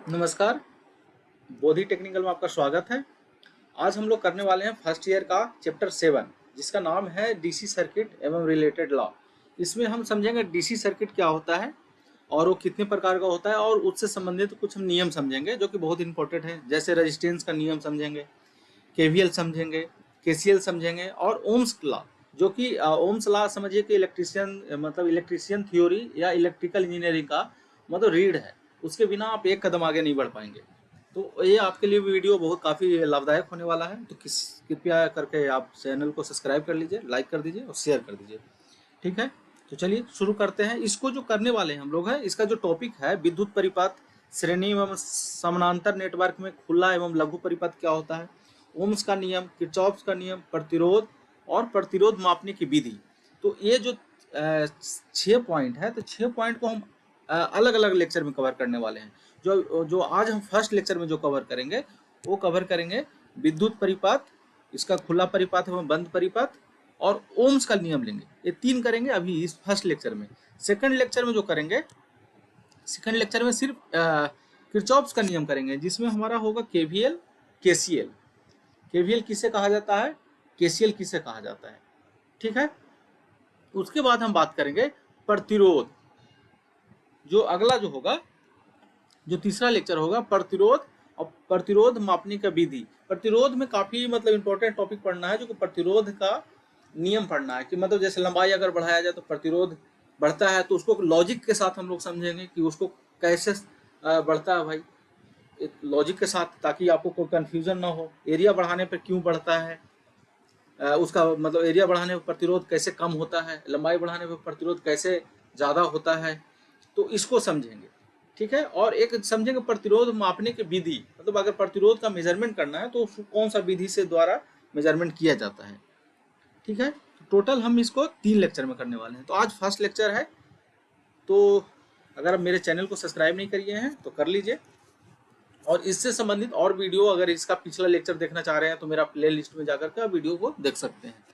नमस्कार। बोधि टेक्निकल में आपका स्वागत है। आज हम लोग करने वाले हैं फर्स्ट ईयर का चैप्टर 7 जिसका नाम है डीसी सर्किट एवं रिलेटेड लॉ। इसमें हम समझेंगे डीसी सर्किट क्या होता है और वो कितने प्रकार का होता है और उससे संबंधित कुछ हम नियम समझेंगे जो कि बहुत इंपॉर्टेंट है। जैसे रेजिस्टेंस का नियम समझेंगे, केवीएल समझेंगे, केसीएल समझेंगे और ओम्स लॉ, जो कि ओम्स लॉ समझिए कि इलेक्ट्रिशियन थ्योरी या इलेक्ट्रिकल इंजीनियरिंग का मतलब रीड है। उसके बिना आप एक कदम आगे नहीं बढ़ पाएंगे। तो ये आपके लिए वीडियो बहुत काफ़ी लाभदायक होने वाला है। तो कृपया करके आप चैनल को सब्सक्राइब कर लीजिए, लाइक कर दीजिए और शेयर कर दीजिए। ठीक है, तो चलिए शुरू करते हैं। इसको जो करने वाले हैं हम लोग हैं, इसका जो टॉपिक है विद्युत परिपथ, श्रेणी एवं समानांतर नेटवर्क में खुला एवं लघु परिपथ क्या होता है, ओम्स का नियम, किरचॉफ का नियम, प्रतिरोध और प्रतिरोध मापने की विधि। तो ये जो 6 पॉइंट है, तो 6 पॉइंट को हम अलग अलग लेक्चर में कवर करने वाले हैं। जो जो आज हम फर्स्ट लेक्चर में जो कवर करेंगे वो कवर करेंगे विद्युत परिपथ, इसका खुला परिपथ एवं बंद परिपथ और ओम्स का नियम लेंगे। ये 3 करेंगे अभी इस फर्स्ट लेक्चर में। सेकंड लेक्चर में जो करेंगे, सेकंड लेक्चर में सिर्फ किरचॉफ का नियम करेंगे, जिसमें हमारा होगा केवीएल, केसीएल। केवीएल किसे कहा जाता है, केसीएल किसे कहा जाता है। ठीक है, उसके बाद हम बात करेंगे प्रतिरोध। जो अगला जो होगा, जो तीसरा लेक्चर होगा प्रतिरोध और प्रतिरोध मापने का विधि। प्रतिरोध में काफी मतलब इंपॉर्टेंट टॉपिक पढ़ना है, जो कि प्रतिरोध का नियम पढ़ना है कि मतलब जैसे लंबाई अगर बढ़ाया जाए तो प्रतिरोध बढ़ता है, तो उसको लॉजिक के साथ हम लोग समझेंगे कि उसको कैसे बढ़ता है भाई, लॉजिक के साथ, ताकि आपको कोई कंफ्यूजन ना हो। एरिया बढ़ाने पर क्यों बढ़ता है, उसका मतलब एरिया बढ़ाने पर प्रतिरोध कैसे कम होता है, लंबाई बढ़ाने पर प्रतिरोध कैसे ज़्यादा होता है, तो इसको समझेंगे। ठीक है, और एक समझेंगे प्रतिरोध मापने की विधि, मतलब अगर प्रतिरोध का मेजरमेंट करना है तो कौन सा विधि से द्वारा मेजरमेंट किया जाता है। ठीक है, तो टोटल हम इसको 3 लेक्चर में करने वाले हैं। तो आज फर्स्ट लेक्चर है, तो अगर आप मेरे चैनल को सब्सक्राइब नहीं करिए हैं तो कर लीजिए, और इससे संबंधित और वीडियो अगर इसका पिछला लेक्चर देखना चाह रहे हैं तो मेरा प्ले लिस्ट में जाकर के आप वीडियो को देख सकते हैं।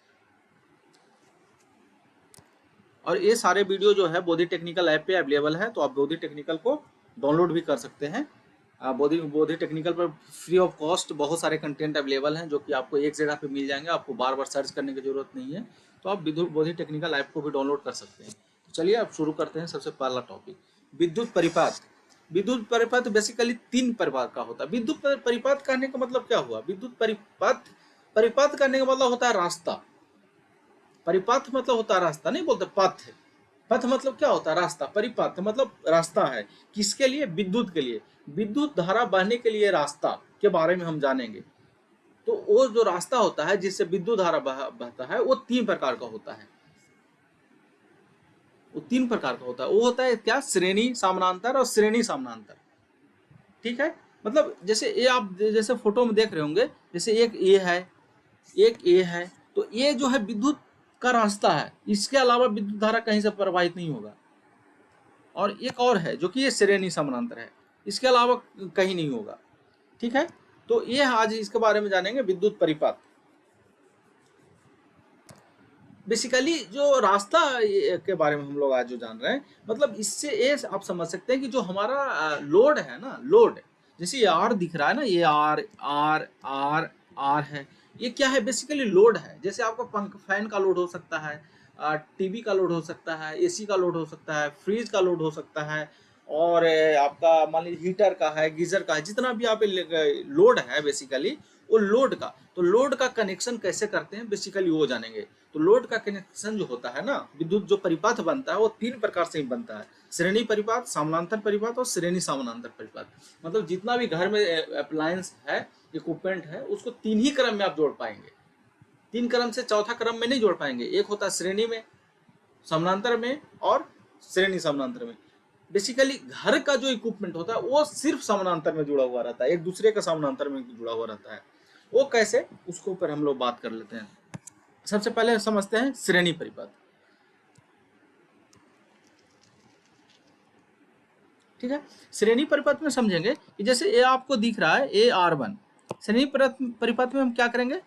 और ये सारे वीडियो जो है बोधि टेक्निकल ऐप पे अवेलेबल है, तो आप बोधि टेक्निकल को डाउनलोड भी कर सकते हैं। बोधि टेक्निकल पर फ्री ऑफ कॉस्ट बहुत सारे कंटेंट अवेलेबल हैं, जो कि आपको एक जगह पे मिल जाएंगे, आपको बार बार सर्च करने की जरूरत नहीं है। तो आप बोधि टेक्निकल ऐप को भी डाउनलोड कर सकते हैं। तो चलिए आप शुरू करते हैं। सबसे पहला टॉपिक विद्युत परिपथ। विद्युत परिपथ बेसिकली 3 प्रकार का होता है। विद्युत परिपथ कहने का मतलब क्या हुआ, विद्युत परिपथ, परिपथ करने का मतलब होता है रास्ता। परिपथ मतलब होता है रास्ता, नहीं बोलते पथ। पथ मतलब क्या होता है, रास्ता। परिपथ मतलब रास्ता है, किसके लिए, विद्युत के लिए। विद्युत धारा बहने के लिए रास्ता के बारे में हम जानेंगे। तो वो जो रास्ता होता है जिससे विद्युत धारा बहता है, वो 3 प्रकार का होता है। वो 3 प्रकार का होता है। वो होता है क्या, श्रेणी समानांतर और श्रेणी समानांतर। ठीक है, मतलब जैसे ये आप जैसे फोटो में देख रहे होंगे, जैसे एक ए है, एक ए है, तो ये जो है विद्युत का रास्ता है, इसके अलावा विद्युत धारा कहीं से प्रवाहित नहीं होगा। और एक और है जो कि ये श्रेणी समानांतर है, इसके अलावा कहीं नहीं होगा। ठीक है, तो ये आज इसके बारे में जानेंगे, विद्युत परिपथ। बेसिकली जो रास्ता के बारे में हम लोग आज जो जान रहे हैं, मतलब इससे ये आप समझ सकते हैं कि जो हमारा लोड है ना, लोड, जैसे ये आर दिख रहा है ना, ये आर आर आर आर है, ये क्या है, बेसिकली लोड है। जैसे आपका पंख फैन का लोड हो सकता है, टीवी का लोड हो सकता है, एसी का लोड हो सकता है, फ्रिज का लोड हो सकता है, और आपका मान लीजिए हीटर का है, गीजर का है, जितना भी आप लोड है बेसिकली वो लोड का। तो लोड का कनेक्शन कैसे करते हैं बेसिकली वो जानेंगे। तो लोड का कनेक्शन जो होता है ना, विद्युत जो परिपथ बनता है वो 3 प्रकार से ही बनता है, श्रेणी परिपथ, समानांतर परिपथ और श्रेणी समानांतर परिपथ। मतलब जितना भी घर में अप्लायंस है, इक्विपमेंट है, उसको 3 ही क्रम में आप जोड़ पाएंगे। 3 क्रम से चौथा क्रम में नहीं जोड़ पाएंगे। एक होता है श्रेणी में, समानांतर में और श्रेणी समानांतर में। बेसिकली घर का जो इक्विपमेंट होता है वो सिर्फ समानांतर में जुड़ा हुआ रहता है, एक दूसरे का समानांतर में जुड़ा हुआ रहता है। वो कैसे, उसके ऊपर हम लोग बात कर लेते हैं। सबसे पहले समझते हैं श्रेणी परिपथ। ठीक है, श्रेणी परिपथ में समझेंगे कि जैसे ये आपको दिख रहा है AR1, श्रेणी परिपथ में हम क्या करेंगे,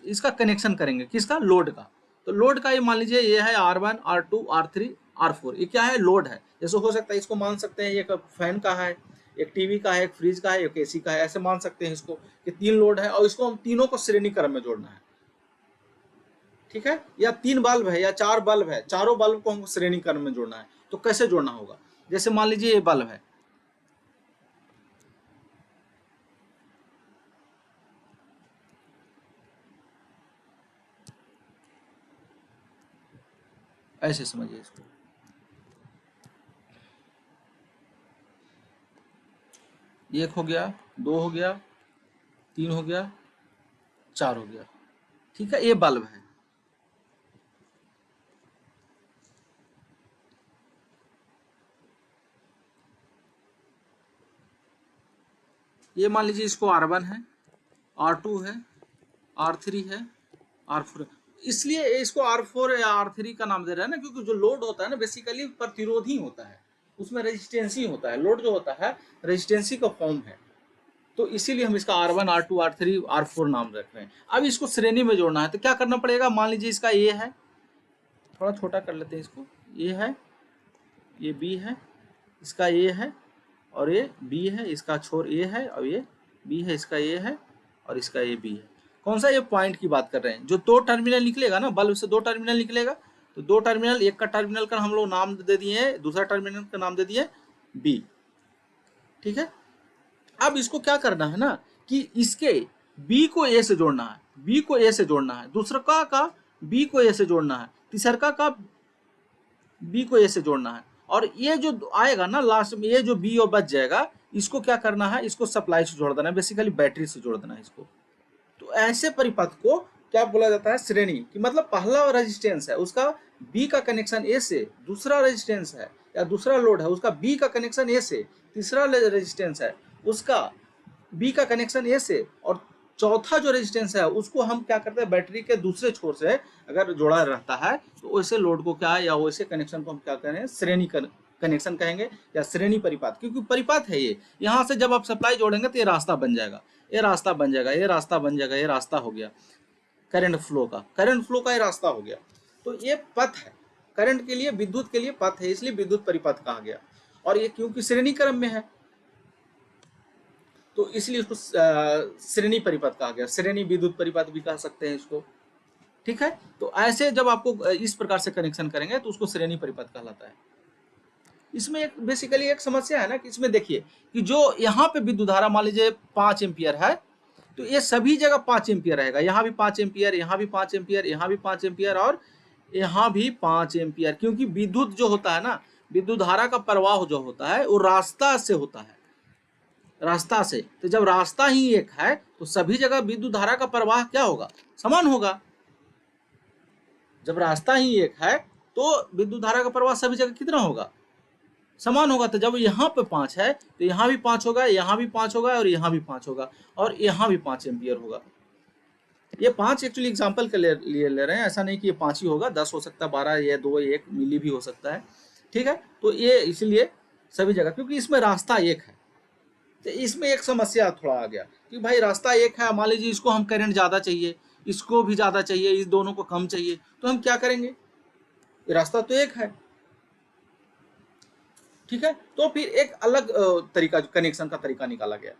इसका कनेक्शन करेंगे, किसका, लोड का। तो लोड का ये मान लीजिए ये है R1 R2 R3 R4, ये क्या है, लोड है। जैसे हो सकता है इसको मान सकते हैं ये फैन का है, एक टीवी का है, एक फ्रिज का है, एक एसी का है, ऐसे मान सकते हैं इसको कि 3 लोड है और इसको हम तीनों को श्रेणी क्रम में जोड़ना है, ठीक है। या 3 बल्ब है या 4 बल्ब है, चारों बल्ब को हमको श्रेणी क्रम में जोड़ना है। तो कैसे जोड़ना होगा, जैसे मान लीजिए ये बल्ब है, ऐसे समझिए इसको, एक हो गया, 2 हो गया, 3 हो गया, 4 हो गया, ठीक है। ये बल्ब है, ये मान लीजिए इसको R1 है, R2 है, R3 है, R4 है। इसलिए इसको R4 या R3 का नाम दे रहे हैं ना, क्योंकि जो लोड होता है ना बेसिकली प्रतिरोधी होता है, उसमें रेजिस्टेंसी होता है। लोड जो होता है रेजिस्टेंसी का फॉर्म है, तो इसीलिए हम इसका R1, R2, R3, R4 नाम रख रहे हैं। अब इसको श्रेणी में जोड़ना है तो क्या करना पड़ेगा, मान लीजिए इसका ए है, थोड़ा छोटा कर लेते हैं इसको, ए है, ये बी है, इसका ए है और ये बी है, इसका छोर ए है और ये बी है, इसका ए है और इसका ये बी है। कौन सा, ये पॉइंट की बात कर रहे हैं, जो 2 टर्मिनल निकलेगा ना, बल्ब से 2 टर्मिनल निकलेगा, तो 2 टर्मिनल, एक का टर्मिनल का हम लोग नाम दे दिए, दूसरा टर्मिनल का नाम दे दिए बी, ठीक है। अब इसको क्या करना है ना कि इसके बी को ए से जोड़ना है, बी को ए से जोड़ना है, दूसरा का बी को ए से जोड़ना है, तीसरा का बी को ए से जोड़ना है, और ये जो आएगा ना लास्ट में, ये जो बी और बच जाएगा, इसको क्या करना है, इसको सप्लाई से जोड़ देना है, बेसिकली बैटरी से जोड़ देना है इसको। तो ऐसे परिपथ को क्या बोला जाता है, श्रेणी, कि मतलब पहला रेजिस्टेंस है उसका बी का कनेक्शन ए से, दूसरा रेजिस्टेंस है या दूसरा लोड है उसका बी का कनेक्शन ए से, तीसरा रेजिस्टेंस है उसका बी का कनेक्शन ए से, और चौथा जो रेजिस्टेंस है उसको हम क्या करते हैं, बैटरी के दूसरे छोर से अगर जोड़ा रहता है तो वैसे लोड को क्या है या वैसे कनेक्शन को हम क्या करें, श्रेणी कनेक्शन कहेंगे या श्रेणी परिपात, क्योंकि परिपात है ये। यहाँ से जब आप सप्लाई जोड़ेंगे तो ये रास्ता बन जाएगा, ये रास्ता बन जाएगा, ये रास्ता बन जाएगा, ये रास्ता हो गया करंट फ्लो का ये रास्ता हो गया। तो ये पथ है, करंट के लिए, विद्युत के लिए पथ है, इसलिए विद्युत परिपथ कहा गया। और ये क्योंकि श्रेणी क्रम में है तो इसलिए इसको श्रेणी परिपथ कहा गया, श्रेणी विद्युत परिपथ भी कह सकते हैं इसको, ठीक है। तो ऐसे जब आपको इस प्रकार से कनेक्शन करेंगे तो उसको श्रेणी परिपथ कहलाता है। इसमें एक बेसिकली एक समस्या है ना कि इसमें देखिए कि जो यहाँ पे विद्युत धारा मान लीजिए 5 एम्पियर है, तो ये सभी जगह 5 एम्पियर रहेगा, यहाँ भी 5 एम्पियर, यहाँ भी 5 एम्पियर, यहाँ भी 5 एम्पियर और यहाँ भी 5 एम्पियर, क्योंकि विद्युत जो होता है ना, विद्युत धारा का प्रवाह जो होता है वो रास्ता से होता है, रास्ता से। तो जब रास्ता ही एक है तो सभी जगह विद्युत धारा का प्रवाह क्या होगा, समान होगा। जब रास्ता ही एक है तो विद्युत धारा का प्रवाह सभी जगह कितना होगा, समान होगा। तो जब यहाँ पे 5 है तो यहाँ भी 5 होगा, यहाँ भी 5 होगा और यहाँ भी 5 होगा और यहाँ भी 5 एम्पियर होगा। ये 5 एक्चुअली एग्जाम्पल के लिए ले रहे हैं, ऐसा नहीं कि ये 5 ही होगा, 10 हो सकता है, 12 या 2 1 मिली भी हो सकता है, ठीक है। तो ये इसलिए सभी जगह, क्योंकि इसमें रास्ता एक है। तो इसमें एक समस्या थोड़ा आ गया कि भाई रास्ता एक है, मान लीजिए इसको हम करंट ज़्यादा चाहिए, इसको भी ज़्यादा चाहिए, इस दोनों को कम चाहिए, तो हम क्या करेंगे, रास्ता तो एक है, ठीक है। तो फिर एक अलग तरीका, कनेक्शन का तरीका निकाला गया,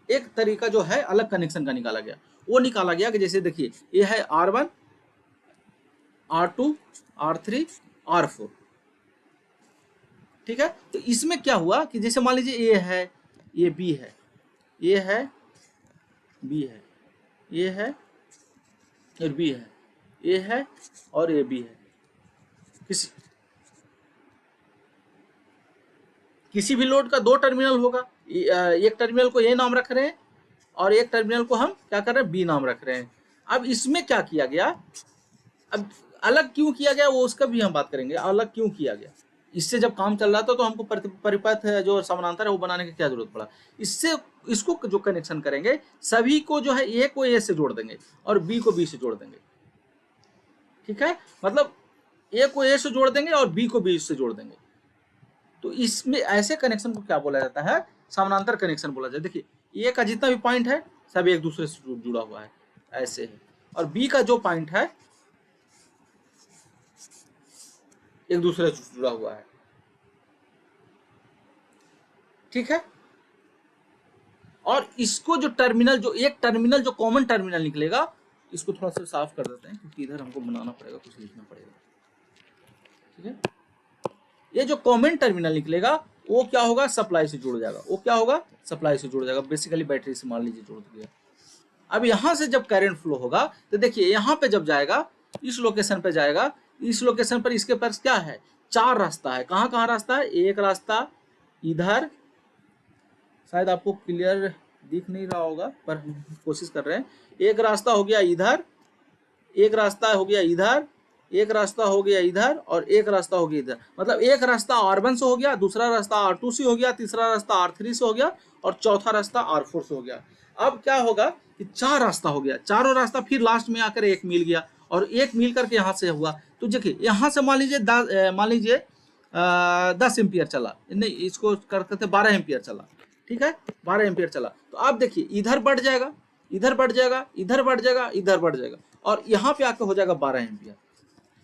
एक तरीका जो है अलग कनेक्शन का निकाला गया। वो निकाला गया कि जैसे देखिए ये है R1, R2, R3, R4, ठीक है। तो इसमें क्या हुआ कि जैसे मान लीजिए ये है, ये B है, ये है, B है, ये है और B है, ये है और ये B है। किसी भी लोड का 2 टर्मिनल होगा, एक टर्मिनल को A नाम रख रहे हैं और एक टर्मिनल को हम क्या कर रहे हैं, B नाम रख रहे हैं। अब इसमें क्या किया गया, अब अलग क्यों किया गया वो उसका भी हम बात करेंगे, अलग क्यों किया गया। इससे जब काम चल रहा था तो हमको परिपथ जो समानांतर है वो बनाने की क्या जरूरत पड़ा। इससे इसको जो कनेक्शन करेंगे सभी को जो है A को A से जोड़ देंगे और B को B से जोड़ देंगे, ठीक है। मतलब A को A से जोड़ देंगे और B को B से जोड़ देंगे। तो इसमें ऐसे कनेक्शन को क्या बोला जाता है, समानांतर कनेक्शन बोला जाता है। देखिए A का जितना भी पॉइंट है सब एक दूसरे से जुड़ा हुआ है, ऐसे है, और B का जो पॉइंट है एक दूसरे से जुड़ा हुआ है, ठीक है। और इसको जो टर्मिनल, जो एक टर्मिनल, जो कॉमन टर्मिनल निकलेगा, इसको थोड़ा सा साफ कर देते हैं क्योंकि इधर हमको बनाना पड़ेगा, कुछ लिखना पड़ेगा, ठीक है। ये जो कॉमन टर्मिनल निकलेगा वो क्या होगा, सप्लाई से जुड़ जाएगा, वो क्या होगा, सप्लाई से जुड़ जाएगा, बेसिकली बैटरी से मान लीजिए जुड़ गया। अब यहां से जब करंट फ्लो होगा तो देखिए यहाँ पे जब जाएगा, इस लोकेशन पे जाएगा, इस लोकेशन पर इसके पास क्या है, 4 रास्ता है। कहाँ कहाँ रास्ता है, एक रास्ता इधर, शायद आपको क्लियर दिख नहीं रहा होगा पर हम कोशिश कर रहे हैं। एक रास्ता हो गया इधर, एक रास्ता हो गया इधर, एक रास्ता हो गया इधर, और एक रास्ता हो गया इधर। मतलब एक रास्ता R1 से हो गया, दूसरा रास्ता R2 से हो गया, तीसरा रास्ता R3 से हो गया, और चौथा रास्ता R4 से हो गया। अब क्या होगा कि 4 रास्ता हो गया, चारों रास्ता फिर लास्ट में आकर एक मिल गया, और एक मिल करके यहाँ से हुआ। तो देखिए यहाँ से मान लीजिए 10 एम्पियर चला, नहीं इसको करते थे 12 एम्पियर चला, ठीक है, 12 एम्पियर चला। तो आप देखिए इधर बढ़ जाएगा, इधर बढ़ जाएगा, इधर बढ़ जाएगा, इधर बढ़ जाएगा, और यहाँ पे आके हो जाएगा 12 एम्पियर।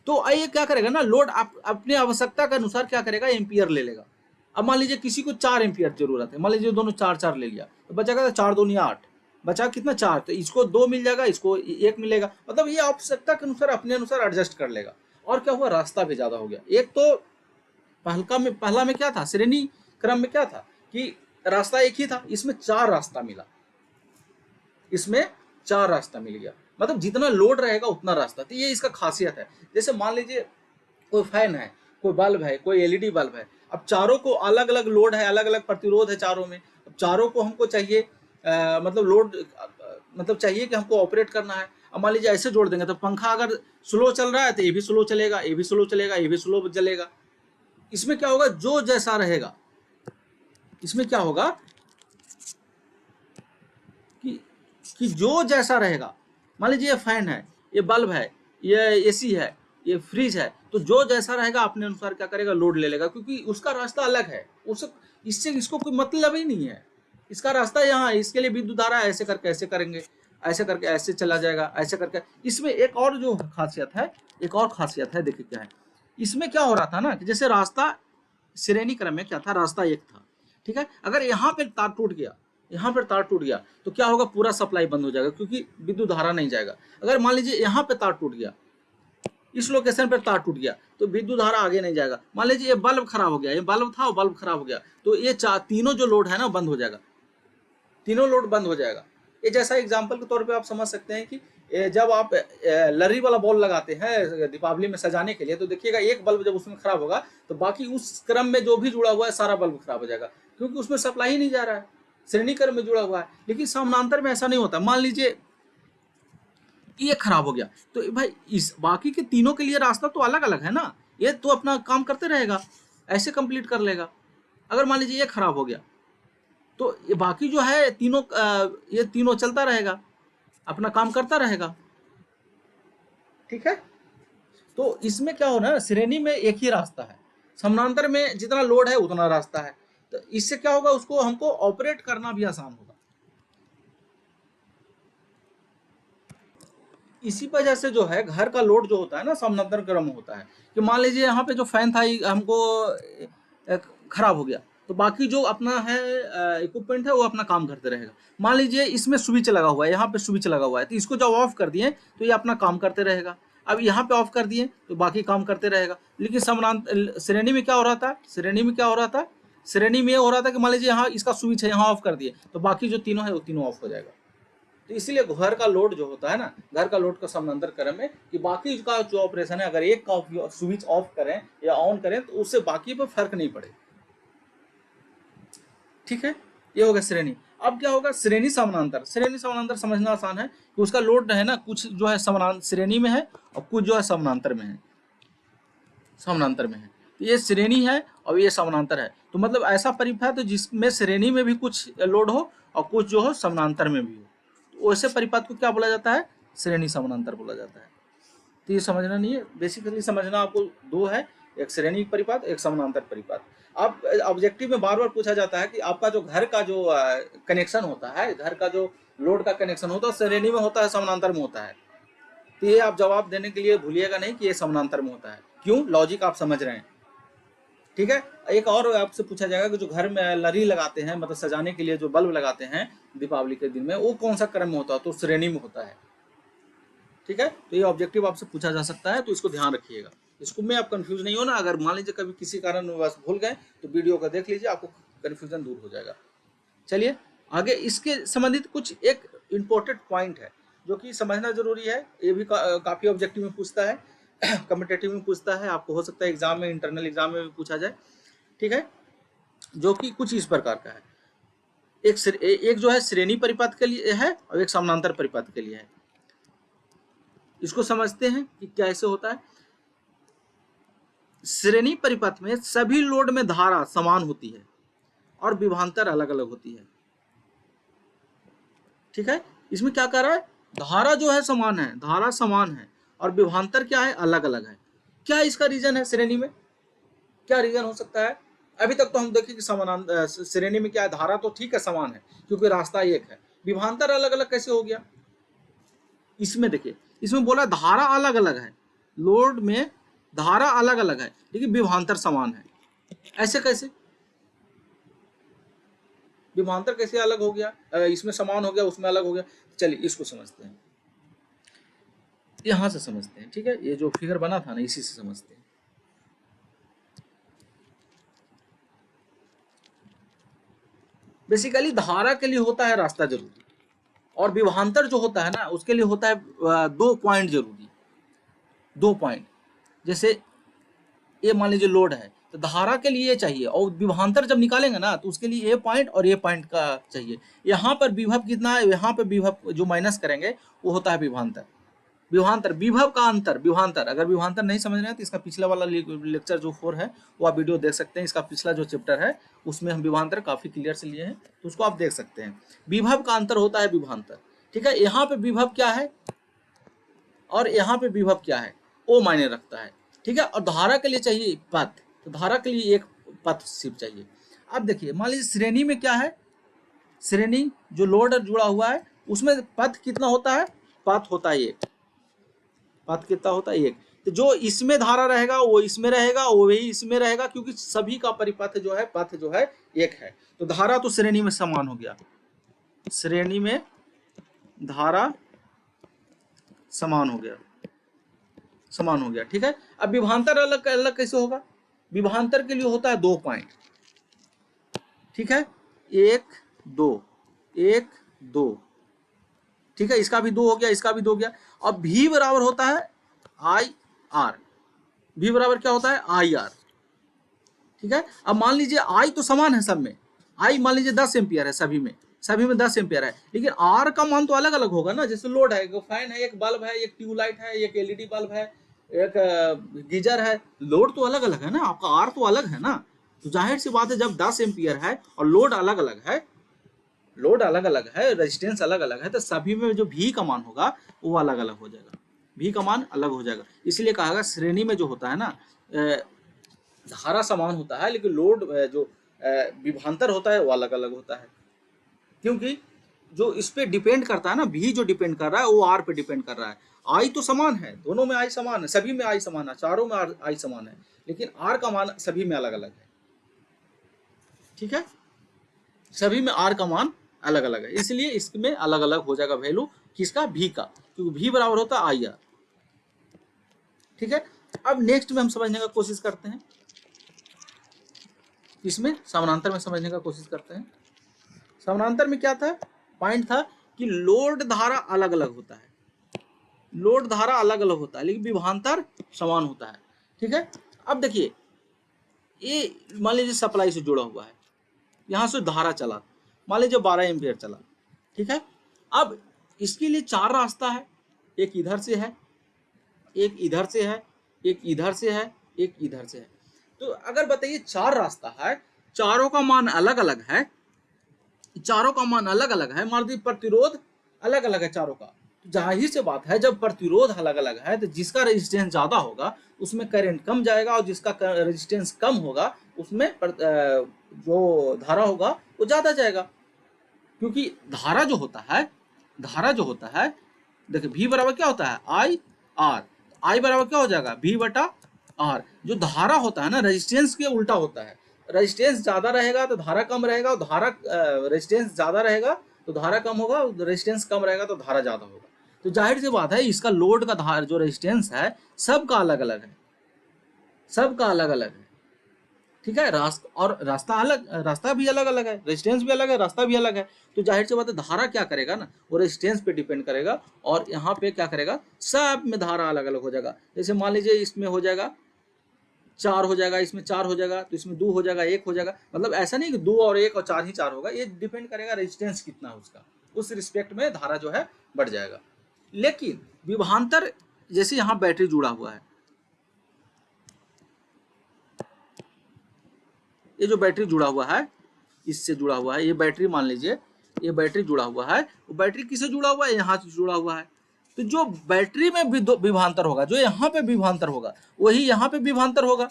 तो ये क्या करेगा ना, लोड अपनी आवश्यकता के अनुसार क्या करेगा, एम्पियर ले लेगा। अब मान लीजिए किसी को 4 एम्पियर जरूरत है, मान लीजिए दोनों 4 ले लिया, तो बचेगा 4 दूनी 8, बचा कितना 4, तो इसको 2 मिल जाएगा, इसको 1 मिलेगा। मतलब ये आवश्यकता के अनुसार अपने अनुसार एडजस्ट कर लेगा। और क्या हुआ, रास्ता भी ज्यादा हो गया। एक तो पहला में क्या था, श्रेणी क्रम में क्या था कि रास्ता एक ही था, इसमें 4 रास्ता मिला, इसमें 4 रास्ता मिल गया। मतलब जितना लोड रहेगा उतना रास्ता। तो ये इसका खासियत है। जैसे मान लीजिए कोई फैन है, कोई बल्ब है, कोई एलईडी बल्ब है, अब चारों को अलग अलग लोड है, अलग अलग प्रतिरोध है चारों में। अब चारों को हमको चाहिए मतलब लोड मतलब चाहिए कि हमको ऑपरेट करना है। अब मान लीजिए ऐसे जोड़ देंगे तो पंखा अगर स्लो चल रहा है तो ये भी स्लो चलेगा, ये भी स्लो चलेगा, ये भी स्लो चलेगा। इसमें क्या होगा, जो जैसा रहेगा, इसमें क्या होगा कि जो जैसा रहेगा, मान लीजिए ये फैन है, ये बल्ब है, ये एसी है, ये फ्रिज है, तो जो जैसा रहेगा अपने अनुसार क्या करेगा, लोड ले लेगा, क्योंकि उसका रास्ता अलग है, इससे इसको कोई मतलब ही नहीं है। इसका रास्ता यहाँ है, इसके लिए विद्युत धारा ऐसे करके ऐसे करेंगे, ऐसे करके ऐसे चला जाएगा, ऐसे करके। इसमें एक और जो खासियत है, एक और खासियत है, देखिए क्या है। इसमें क्या हो रहा था ना कि जैसे रास्ता श्रेणी क्रम में क्या था, रास्ता एक था, ठीक है। अगर यहाँ पे तार टूट गया, यहाँ पर तार टूट गया, तो क्या होगा, पूरा सप्लाई बंद हो जाएगा, क्योंकि विद्युत धारा नहीं जाएगा। अगर मान लीजिए यहाँ पे तार टूट गया, इस लोकेशन पर तार टूट गया, तो विद्युत धारा आगे नहीं जाएगा। मान लीजिए ये बल्ब खराब हो गया, ये बल्ब था, वो बल्ब खराब हो गया, तो ये तीनों जो लोड है ना बंद हो जाएगा, तीनों लोड बंद हो जाएगा। ये जैसा एग्जाम्पल के तौर पे आप समझ सकते हैं कि जब आप लरी वाला बॉल लगाते हैं दीपावली में सजाने के लिए, तो देखिएगा एक बल्ब जब उसमें खराब होगा तो बाकी उस क्रम में जो भी जुड़ा हुआ है सारा बल्ब खराब हो जाएगा, क्योंकि उसमें सप्लाई ही नहीं जा रहा है, श्रेणी क्रम में जुड़ा हुआ है। लेकिन समानांतर में ऐसा नहीं होता। मान लीजिए ये खराब हो गया, तो भाई इस बाकी के तीनों के लिए रास्ता तो अलग अलग है ना, ये तो अपना काम करते रहेगा, ऐसे कंप्लीट कर लेगा। अगर मान लीजिए ये खराब हो गया, तो ये बाकी जो है तीनों ये तीनों चलता रहेगा, अपना काम करता रहेगा, ठीक है। तो इसमें क्या हो रहा है, श्रेणी में एक ही रास्ता है, समानांतर में जितना लोड है उतना रास्ता है। तो इससे क्या होगा, उसको हमको ऑपरेट करना भी आसान होगा। इसी वजह से जो है घर का लोड जो होता है ना समानांतर क्रम में होता है। कि मान लीजिए यहाँ पे जो फैन था हमको खराब हो गया, तो बाकी जो अपना है इक्विपमेंट है वो अपना काम करते रहेगा। मान लीजिए इसमें स्विच लगा हुआ है, यहाँ पे स्विच लगा हुआ है, तो इसको जब ऑफ कर दिए तो ये अपना काम करते रहेगा। अब यहाँ पे ऑफ कर दिए तो बाकी काम करते रहेगा। लेकिन समानांतर श्रेणी में क्या हो रहा था, श्रेणी में क्या हो रहा था, श्रेणी में ये हो रहा था कि मान लीजिए यहाँ इसका स्विच है, यहाँ ऑफ कर दिए तो बाकी जो तीनों है वो तीनों ऑफ हो जाएगा। तो इसीलिए घर का लोड जो होता है ना, घर का लोड का समानांतर क्रम में कि बाकी का जो ऑपरेशन है, अगर एक का स्विच ऑफ करें या ऑन करें तो उससे बाकी पर फर्क नहीं पड़े, ठीक है। ये होगा श्रेणी। अब क्या होगा, श्रेणी समानांतर। श्रेणी समानांतर समझना आसान है कि उसका लोड है ना, कुछ जो है समानांतर श्रेणी में है और कुछ जो है समानांतर में है, समानांतर में है। तो ये श्रेणी है और ये समानांतर है। तो मतलब ऐसा परिपथ है तो जिसमें श्रेणी में भी कुछ लोड हो और कुछ जो हो समानांतर में भी हो, तो वैसे परिपथ को क्या बोला जाता है, श्रेणी समानांतर बोला जाता है। तो ये समझना नहीं है, बेसिकली समझना आपको दो है, एक श्रेणी परिपथ, एक समानांतर परिपथ। अब ऑब्जेक्टिव में बार बार पूछा जाता है कि आपका जो घर का जो कनेक्शन होता है, घर का जो लोड का कनेक्शन होता है श्रेणी में होता है समानांतर में होता है। तो ये आप जवाब देने के लिए भूलिएगा नहीं कि ये समानांतर में होता है। क्यों, लॉजिक आप समझ रहे हैं। ठीक है। एक और आपसे पूछा जाएगा कि जो घर में लरी लगाते हैं, मतलब सजाने के लिए जो बल्ब लगाते हैं दीपावली के दिन में, वो कौन सा क्रम में होता है? तो श्रेणी में होता है। ठीक है, तो ये ऑब्जेक्टिव आपसे पूछा जा सकता है, तो इसको ध्यान रखिएगा। इसको में आप कंफ्यूज नहीं हो ना, अगर मान लीजिए कभी किसी कारण बस भूल गए तो वीडियो को देख लीजिए, आपको कंफ्यूजन दूर हो जाएगा। चलिए आगे, इसके संबंधित कुछ एक इम्पोर्टेंट पॉइंट है जो कि समझना जरूरी है। ये भी काफी ऑब्जेक्टिव में पूछता है, कम्पिटेटिव में पूछता है, आपको हो सकता है एग्जाम में, इंटरनल एग्जाम में भी पूछा जाए। ठीक है, जो कि कुछ इस प्रकार का है। एक जो है श्रेणी परिपथ के लिए है और एक समानांतर परिपथ के लिए है। इसको समझते हैं कि कैसे होता है। श्रेणी परिपथ में सभी लोड में धारा समान होती है और विभवांतर अलग अलग होती है। ठीक है, इसमें क्या कर रहा है, धारा जो है समान है, धारा समान है और विभवांतर क्या है, अलग अलग है। क्या इसका रीजन है? श्रेणी में क्या रीजन हो सकता है? अभी तक तो हम देखें कि समानांतर श्रेणी में क्या है, धारा तो ठीक है समान है क्योंकि रास्ता एक है, विभवांतर अलग अलग कैसे हो गया? इसमें देखिए, इसमें बोला धारा अलग अलग है, लोड में धारा अलग अलग है लेकिन विभवांतर समान है। ऐसे कैसे विभवांतर कैसे अलग हो गया? इसमें समान हो गया, उसमें अलग हो गया। चलिए इसको समझते हैं, यहां से समझते हैं। ठीक है, ये जो फिगर बना था ना, इसी से समझते हैं। बेसिकली धारा के लिए होता है रास्ता जरूरी, और विभवांतर जो होता है ना, उसके लिए होता है 2 पॉइंट जरूरी। 2 पॉइंट, जैसे ये मान लीजिए लोड है तो धारा के लिए चाहिए, और विभवांतर जब निकालेंगे ना तो उसके लिए ए पॉइंट और ए पॉइंट का चाहिए। यहाँ पर विभव कितना है, यहाँ पे विभव जो माइनस करेंगे वो होता है विभवांतर। विभवांतर, विभव का अंतर, विभवांतर। अगर विभवांतर नहीं समझ रहे हैं तो इसका पिछला वाला लेक्चर जो 4 है वो आप वीडियो देख सकते हैं। इसका पिछला जो चैप्टर है उसमें हम विभवांतर काफी क्लियर से लिए हैं, तो उसको आप देख सकते हैं। विभव का अंतर होता है विभवांतर। ठीक है, यहाँ पे विभव क्या है और यहाँ पे विभव क्या है वो मायने रखता है। ठीक है, और धारा के लिए चाहिए पथ, तो धारा के लिए एक पथ सिर्फ चाहिए। अब देखिए, मान लीजिए श्रेणी में क्या है, श्रेणी जो लोड जुड़ा हुआ है उसमें पथ कितना होता है, पथ होता है एक, पथ कितना होता है एक। तो जो इसमें धारा रहेगा वो इसमें रहेगा, वो वही इसमें रहेगा, क्योंकि सभी का परिपथ जो है, पथ जो है एक है। तो धारा तो श्रेणी में समान हो गया, श्रेणी में धारा समान हो गया, समान हो गया। ठीक है, अब विभवांतर अलग अलग कैसे होगा? विभवांतर के लिए होता है 2 पॉइंट। ठीक है, 1 2 1 2। ठीक है, इसका भी 2 हो गया, इसका भी 2 हो गया। अब भी बराबर होता है आई आर, भी बराबर क्या होता है, आई आर। ठीक है, अब मान लीजिए आई तो समान है सब में, आई मान लीजिए 10 एम्पियर है सभी में, सभी में 10 एम्पियर है, लेकिन आर का मान तो अलग अलग होगा ना। जैसे लोड है, एक फैन है, एक बल्ब है, एक ट्यूबलाइट है, एक एलईडी बल्ब है, एक गीजर है, लोड तो अलग अलग है ना, आपका आर तो अलग है ना। तो जाहिर सी बात है, जब 10 एम्पियर है और लोड अलग अलग है, लोड अलग अलग है, रेजिस्टेंस अलग अलग है, तो सभी में जो भी का मान होगा वो अलग अलग हो जाएगा, भी का मान अलग हो जाएगा। इसलिए कहा गया श्रेणी में जो होता है ना, धारा समान होता है लेकिन लोड जो विभवांतर होता है वो अलग अलग होता है, क्योंकि जो इस पे डिपेंड करता है ना, भी जो डिपेंड कर रहा है वो आर पे डिपेंड कर रहा है। आई तो समान है, दोनों में आई समान है, सभी में आई समान है, चारों में आई समान है, लेकिन आर का मान सभी में अलग अलग है। ठीक है, सभी में आर का मान अलग अलग है, इसलिए इसमें अलग अलग हो जाएगा वैल्यू किसका, भी का, क्योंकि भी बराबर होता है आई आर। ठीक है, अब नेक्स्ट में हम समझने का कोशिश करते हैं, इसमें समानांतर में समझने का कोशिश करते हैं। समानांतर में क्या था, पॉइंट था कि लोड धारा अलग अलग होता है, लोड धारा अलग अलग होता है लेकिन विभवांतर समान होता है। ठीक है, अब देखिए, ये मान लीजिए सप्लाई से जुड़ा हुआ है, यहाँ से धारा चला, मान लीजिए 12 एम्पियर चला। ठीक है, अब इसके लिए 4 रास्ता है, एक इधर से है, एक इधर से है, एक इधर से है, एक इधर से है। तो अगर बताइए 4 रास्ता है, चारों का मान अलग अलग है, चारों का मान अलग अलग है, मान लीजिए प्रतिरोध अलग अलग है चारों का, तो जाहिर से बात है जब प्रतिरोध अलग अलग है तो जिसका रेजिस्टेंस ज्यादा होगा उसमें करंट कम जाएगा, और जिसका रेजिस्टेंस कम होगा उसमें जो धारा होगा वो ज्यादा जाएगा। क्योंकि धारा जो होता है, धारा जो होता है, देखिए भी बराबर क्या होता है, आई आर, आई बराबर क्या हो जाएगा, भी बटा आर। जो धारा होता है ना रेजिस्टेंस के उल्टा होता है, रेजिस्टेंस ज़्यादा रहेगा तो धारा कम रहेगा, और धारा रेजिस्टेंस ज़्यादा रहेगा तो धारा कम होगा, रेजिस्टेंस कम रहेगा तो धारा ज़्यादा होगा। तो जाहिर सी बात है इसका लोड का धार जो रेजिस्टेंस है सबका अलग अलग है, सबका अलग अलग है, ठीक है। और रास्ता अलग, रास्ता भी अलग अलग है, रेजिस्टेंस भी अलग है, रास्ता भी अलग है। तो जाहिर सी बात है धारा क्या करेगा ना, वो रेजिस्टेंस पे डिपेंड करेगा, और यहाँ पे क्या करेगा, सब में धारा अलग अलग हो जाएगा। जैसे मान लीजिए इसमें हो जाएगा 4 हो जाएगा, इसमें 4 हो जाएगा, तो इसमें 2 हो जाएगा, 1 हो जाएगा। मतलब ऐसा नहीं कि 2 और 1 और 4 ही 4 होगा, ये डिपेंड करेगा रेजिस्टेंस कितना है उसका, उस रिस्पेक्ट में धारा जो है बढ़ जाएगा। लेकिन विभवांतर, जैसे यहाँ बैटरी जुड़ा हुआ है, ये जो बैटरी जुड़ा हुआ है इससे जुड़ा हुआ है, ये बैटरी मान लीजिए ये बैटरी जुड़ा हुआ है, वो बैटरी किससे जुड़ा हुआ है, यहाँ से जुड़ा हुआ है। तो जो बैटरी में विभवांतर होगा, जो यहाँ पे विभवांतर होगा वही यहाँ पे विभवांतर होगा,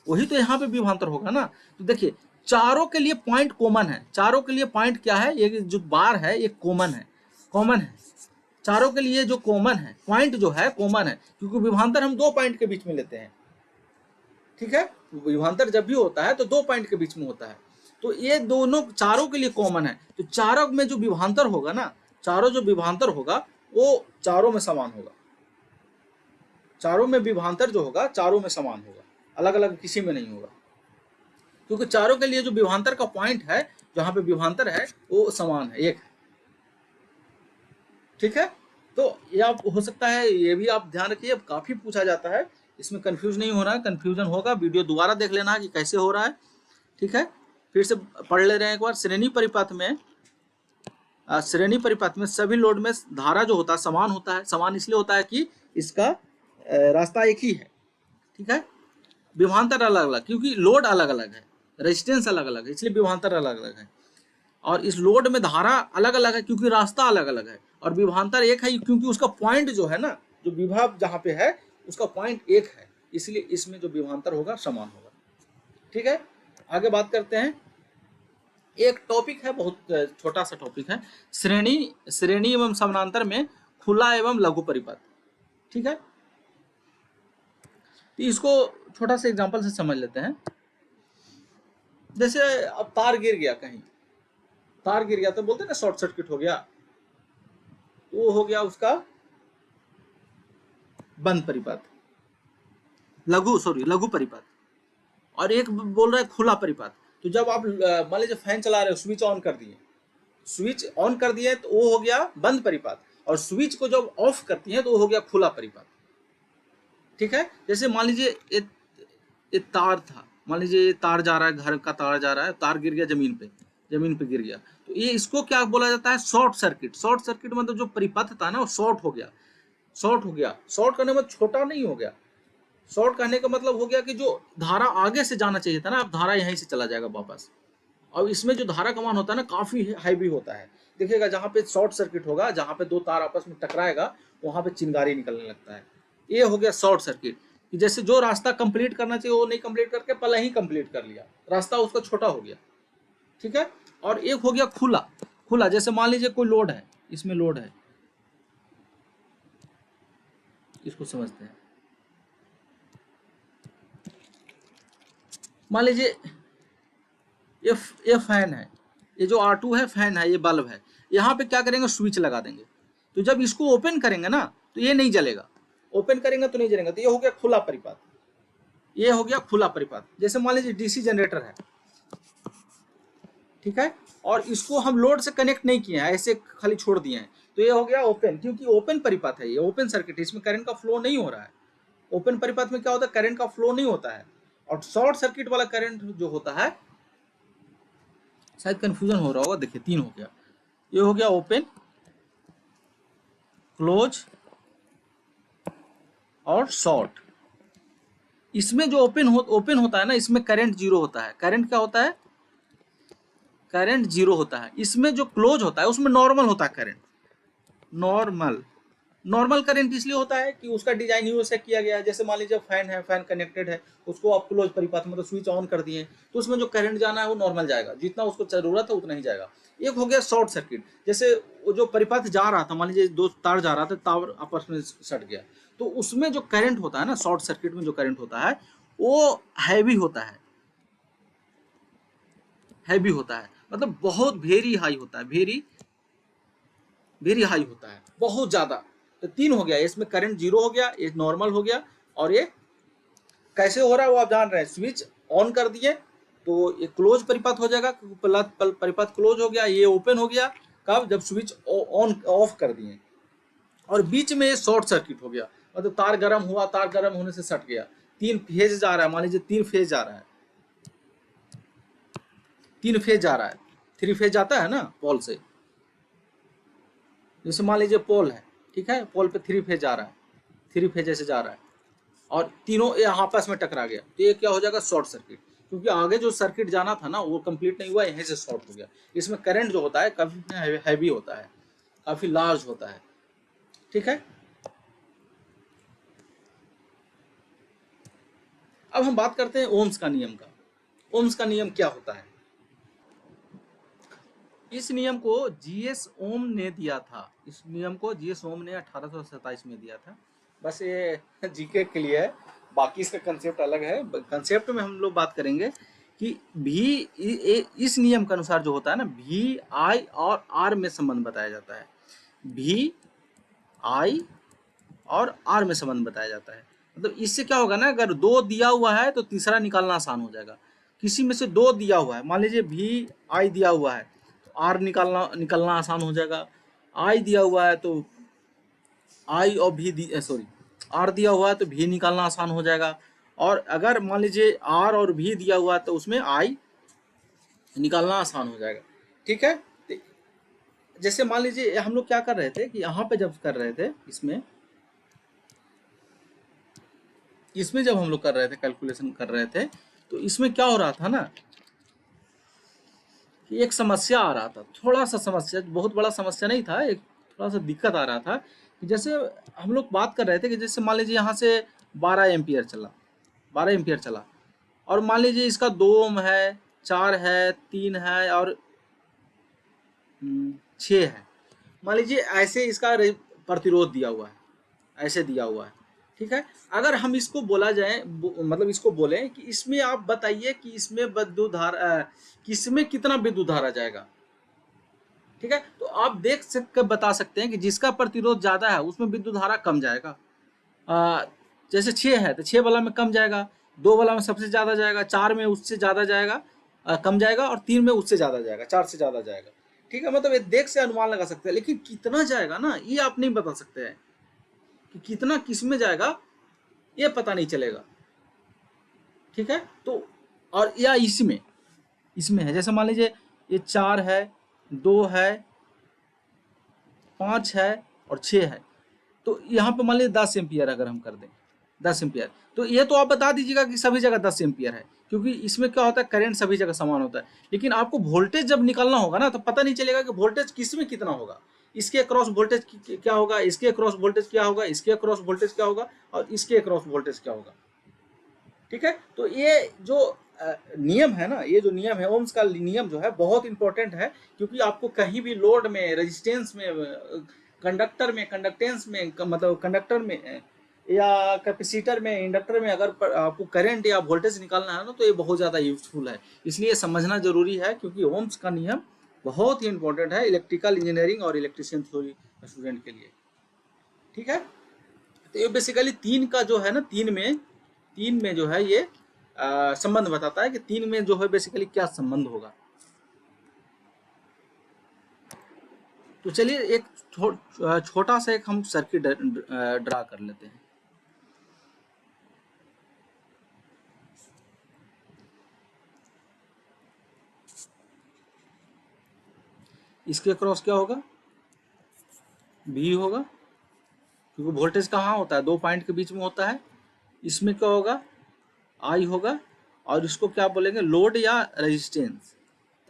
वही तो यहाँ पे विभवांतर होगा ना। तो देखिए चारों के लिए पॉइंट कॉमन है, चारों के लिए पॉइंट क्या है, ये जो बार है ये कॉमन है, कॉमन है चारों के लिए, जो कॉमन है पॉइंट जो है कॉमन है, क्योंकि विभवांतर हम 2 पॉइंट के बीच में लेते हैं, ठीक है। विभवांतर जब भी होता है तो 2 पॉइंट के बीच में होता है, तो ये दोनों चारों के लिए कॉमन है। तो चारों में जो विभवांतर होगा ना, चारों जो विभवांतर होगा वो चारों में समान होगा, चारों में विभवांतर जो होगा चारों में समान होगा, अलग अलग किसी में नहीं होगा, क्योंकि चारों के लिए जो विभवांतर का पॉइंट है, जहां पे विभवांतर है वो समान है, एक है, ठीक है। तो ये आप हो सकता है, ये भी आप ध्यान रखिए, काफी पूछा जाता है, इसमें कंफ्यूज नहीं होना है, कंफ्यूजन होगा वीडियो दोबारा देख लेना कि कैसे हो रहा है, ठीक है। फिर से पढ़ ले रहे हैं एक बार। श्रेणी परिपथ में, श्रेणी परिपथ में सभी लोड में धारा जो होता है समान होता है। समान इसलिए होता है कि इसका रास्ता एक ही है, ठीक है। विभवांतर अलग अलग, क्योंकि लोड अलग अलग है, रेजिस्टेंस अलग अलग है, इसलिए विभवांतर अलग अलग है। और इस लोड में धारा अलग अलग है क्योंकि रास्ता अलग अलग है, और विभवांतर एक है क्योंकि उसका पॉइंट जो है ना, जो विभव जहाँ पे है उसका पॉइंट एक है, इसलिए इसमें जो विभवांतर होगा समान होगा, ठीक है। आगे बात करते हैं, एक टॉपिक है, बहुत छोटा सा टॉपिक है, श्रेणी एवं समानांतर में खुला एवं लघु परिपथ, ठीक है। तो इसको छोटा सा एग्जांपल से समझ लेते हैं। जैसे अब तार गिर गया, कहीं तार गिर गया तो बोलते हैं ना शॉर्ट सर्किट हो गया, तो वो हो गया उसका बंद परिपथ, लघु परिपथ। और एक बोल रहा है खुला परिपथ। तो जब आप मान लीजिए फैन चला रहे हो, स्विच ऑन कर दिए, स्विच ऑन कर दिए तो वो हो गया बंद परिपथ, और स्विच को जब ऑफ करती है तो वो हो गया खुला परिपथ, ठीक है। जैसे मान लीजिए ये तार था, मान लीजिए ये तार जा रहा है, घर का तार जा रहा है, तार गिर गया जमीन पे गिर गया, तो ये इसको क्या बोला जाता है, शॉर्ट सर्किट। शॉर्ट सर्किट मतलब जो परिपथ था ना वो शॉर्ट हो गया, शॉर्ट हो गया। शॉर्ट करने में छोटा नहीं हो गया, शॉर्ट करने का मतलब हो गया कि जो धारा आगे से जाना चाहिए था ना, अब धारा यहीं से चला जाएगा वापस। और इसमें जो धारा का मान होता है ना काफी हैवी होता है। देखिएगा जहाँ पे शॉर्ट सर्किट होगा, जहाँ पे 2 तार आपस में टकराएगा वहां पे चिंगारी निकलने लगता है, ये हो गया शॉर्ट सर्किट। कि जैसे जो रास्ता कंप्लीट करना चाहिए वो नहीं कंप्लीट करके पहले ही कंप्लीट कर लिया, रास्ता उसका छोटा हो गया, ठीक है। और एक हो गया खुला। खुला जैसे मान लीजिए कोई लोड है, इसमें लोड है, इसको समझते हैं। मान लीजिए ये फैन है, ये जो R2 है फैन है, ये बल्ब है, यहाँ पे क्या करेंगे, स्विच लगा देंगे। तो जब इसको ओपन करेंगे ना तो ये नहीं जलेगा, ओपन करेंगे तो नहीं जलेगा, तो ये हो गया खुला परिपथ, ये हो गया खुला परिपथ। जैसे मान लीजिए डीसी जनरेटर है, ठीक है, और इसको हम लोड से कनेक्ट नहीं किए हैं, ऐसे खाली छोड़ दिए हैं, तो ये हो गया ओपन, क्योंकि ओपन परिपथ है, ये ओपन सर्किट, इसमें करंट का फ्लो नहीं हो रहा है। ओपन परिपथ में क्या होता है, करंट का फ्लो नहीं होता है। और शॉर्ट सर्किट वाला करंट जो होता है, शायद कंफ्यूजन हो रहा होगा, देखिए 3 हो गया, ये हो गया ओपन, क्लोज और शॉर्ट। इसमें जो ओपन होता है ना, इसमें करंट 0 होता है। करंट क्या होता है, करंट 0 होता है। इसमें जो क्लोज होता है उसमें नॉर्मल होता है करंट, नॉर्मल करंट इसलिए होता है कि उसका डिजाइन ही वैसे किया गया है। जैसे मान लीजिए फैन है, फैन कनेक्टेड है, उसको आप क्लोज परिपथ मतलब स्विच ऑन कर दिए तो उसमें जो करंट जाना है वो नॉर्मल जाएगा, जितना उसको जरूरत है उतना ही जाएगा। एक हो गया शॉर्ट सर्किट, जैसे वो जो परिपथ जा रहा था, मान लीजिए दो तार जा रहा था, तार आपस में सट गया, तो उसमें जो करंट होता है ना, शॉर्ट सर्किट में जो करंट होता है वो हैवी होता है, हैवी होता है, मतलब बहुत वेरी हाई होता है, वेरी वेरी हाई होता है, बहुत ज्यादा। तो तीन हो गया, इसमें करंट जीरो हो गया, ये नॉर्मल हो गया, और ये कैसे हो रहा है वो आप जान रहे हैं। स्विच ऑन कर दिए तो ये क्लोज परिपथ हो जाएगा, परिपथ क्लोज हो गया, ये ओपन हो गया कब, जब स्विच ऑन ऑफ कर दिए। और बीच में ये शॉर्ट सर्किट हो गया, मतलब तार गर्म हुआ, तार गर्म होने से सट गया। तीन फेज जा रहा है, मान लीजिए तीन फेज जा रहा है, तीन फेज जा रहा है, थ्री फेज जाता है ना पोल से, जैसे मान लीजिए पोल है, ठीक है, पोल पे थ्री फेज जा रहा है, थ्री फेज ऐसे जा रहा है, और तीनों ये आपस में टकरा गया, तो ये क्या हो जाएगा, शॉर्ट सर्किट, क्योंकि आगे जो सर्किट जाना था ना वो कंप्लीट नहीं हुआ, यहीं से शॉर्ट हो गया। इसमें करंट जो होता है काफी हैवी होता है, काफी लार्ज होता है, ठीक है। अब हम बात करते हैं ओम्स का नियम का। ओम्स का नियम क्या होता है? इस नियम को जीएस ओम ने दिया था, इस नियम को जीएस ओम ने 1827 में दिया था। बस ये जीके के लिए है, बाकी इसका कंसेप्ट अलग है। कंसेप्ट में हम लोग बात करेंगे कि भी इस नियम के अनुसार जो होता है ना, भी आई और आर में संबंध बताया जाता है, भी आई और आर में संबंध बताया जाता है। मतलब इससे क्या होगा ना, अगर दो दिया हुआ है तो तीसरा निकालना आसान हो जाएगा। किसी में से दो दिया हुआ है, मान लीजिए भी आई दिया हुआ है तो आर निकालना आसान हो जाएगा। आई दिया हुआ है तो आई और भी सॉरी आर दिया हुआ है तो भी निकालना आसान हो जाएगा। और अगर मान लीजिए आर और भी दिया हुआ है तो उसमें आई निकालना आसान हो जाएगा, ठीक है। तो जैसे मान लीजिए हम लोग क्या कर रहे थे कि यहाँ पे जब कर रहे थे, इसमें जब हम लोग कर रहे थे, कैलकुलेशन कर रहे थे, तो इसमें क्या हो रहा था ना कि एक समस्या आ रहा था, थोड़ा सा समस्या, बहुत बड़ा समस्या नहीं था, एक थोड़ा सा दिक्कत आ रहा था कि जैसे हम लोग बात कर रहे थे कि जैसे मान लीजिए यहाँ से 12 एम्पियर चला, 12 एम्पियर चला, और मान लीजिए इसका 2 ओम है, 4 है, 3 है और 6 है। मान लीजिए ऐसे इसका प्रतिरोध दिया हुआ है, ऐसे दिया हुआ है, ठीक है। अगर हम इसको बोला जाए, मतलब इसको बोले कि इसमें आप बताइए कि इसमें विद्युत धारा, किसमें कितना विद्युत धारा जाएगा, ठीक है। तो आप देख सकते बता सकते हैं कि जिसका प्रतिरोध ज्यादा है उसमें विद्युत धारा कम जाएगा। जैसे 6 है तो 6 वाला में कम जाएगा, 2 वाला में सबसे ज्यादा जाएगा, 4 में उससे ज्यादा जाएगा, कम जाएगा, और 3 में उससे ज्यादा जाएगा, 4 से ज्यादा जाएगा, ठीक है। मतलब ये देख से अनुमान लगा सकते हैं, लेकिन कितना जाएगा ना ये आप नहीं बता सकते हैं कि कितना किस में जाएगा, ये पता नहीं चलेगा, ठीक है। तो और या इसमें है, जैसे मान लीजिए ये 4 है, 2 है, 5 है और 6 है, तो यहाँ पे मान लीजिए 10 एम्पियर अगर हम कर दें, 10 एम्पियर, तो ये तो आप बता दीजिएगा कि सभी जगह 10 एम्पियर है, क्योंकि इसमें क्या होता है, करंट सभी जगह समान होता है। लेकिन आपको वोल्टेज जब निकालना होगा ना तो पता नहीं चलेगा कि वोल्टेज किस में कितना होगा, इसके अक्रॉस वोल्टेज क्या होगा, इसके अक्रॉस वोल्टेज क्या होगा, इसके अक्रॉस वोल्टेज क्या होगा, और इसके अक्रॉस वोल्टेज क्या होगा, ठीक है। तो ये जो नियम है ना, ये जो नियम है ओम्स का नियम जो है बहुत इंपॉर्टेंट है, क्योंकि आपको कहीं भी लोड में, रेजिस्टेंस में, कंडक्टर में, कंडक्टेंस में, मतलब कंडक्टर में या कैपेसिटर में, इंडक्टर में अगर आपको करंट या वोल्टेज निकालना है ना तो ये बहुत ज़्यादा यूजफुल है, इसलिए समझना जरूरी है, क्योंकि ओम्स का नियम बहुत ही इंपॉर्टेंट है इलेक्ट्रिकल इंजीनियरिंग और इलेक्ट्रिशियन थ्योरी स्टूडेंट के लिए, ठीक है। तो ये बेसिकली तीन का जो है ना, तीन में जो है ये संबंध बताता है कि तीन में जो है बेसिकली क्या संबंध होगा। तो चलिए एक छोटा सा एक हम सर्किट ड्रा कर लेते हैं। इसके क्रॉस क्या होगा, भी होगा, क्योंकि वोल्टेज कहाँ होता है, 2 पॉइंट के बीच में होता है। इसमें क्या होगा, आई होगा, और इसको क्या बोलेंगे, लोड या रेजिस्टेंस।